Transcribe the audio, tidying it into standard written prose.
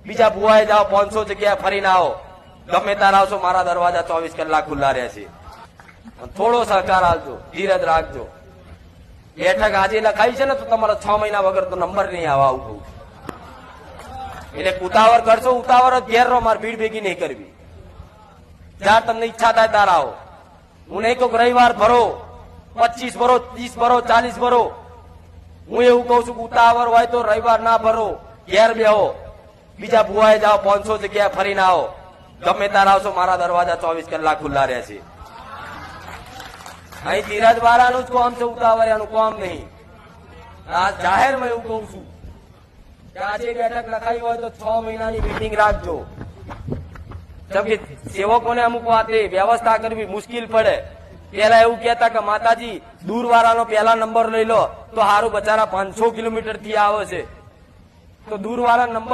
બીજા ભુવાએ જાઓ 500 જગ્યાએ ફરીને આવો, ગમે ત્યારે આવશો, મારા દરવાજા 24 કલાક ખુલ્લા રહેશે. થોડો સહકાર આપજો, ધીરજ રાખજો. બેઠક આજે લખાઈ છે ને તો તમારા 6 મહિના વગર તો નંબર નહીં આવવા આવું. એટલે ઉતાવળ કરશો, ઉતાવળ જ ઘેર રહો, મારે ભીડ ભેગી નહીં કરવી. જ્યાં તમને ઈચ્છા થાય ત્યારે આવો. હું નહીં કહું રવિવાર ભરો, 25 ભરો, 30 ભરો, 40 ભરો. હું એવું કઉ છું કે ઉતાવળ હોય તો રવિવાર ના ભરો, ઘેર બેહો, બીજા ભુવાએ જાઓ, 500 જગ્યાએ ફરીને આવો, ગમે ત્યારે આવશો, મારા દરવાજા 24 કલાક ખુલ્લા રહેશે. અહીં ધીરજ વાળાનું જ કામ છે, ઉતાવળિયાનું કામ નહીં. આ જાહેરમાં એવું કઉ છું કે આજે બેઠક લખાઈ હોય તો 6 મહિનાની મીટિંગ રાખજો. જેમ કે સેવકોને અમુક વાતે વ્યવસ્થા કરવી મુશ્કેલ પડે. પેલા એવું કહેતા કે માતાજી દૂર વાળાનો પહેલા નંબર લઈ લો તો હારું, બચારા 500 કિલોમીટર થી આવે છે, તો દૂર વાળા નંબર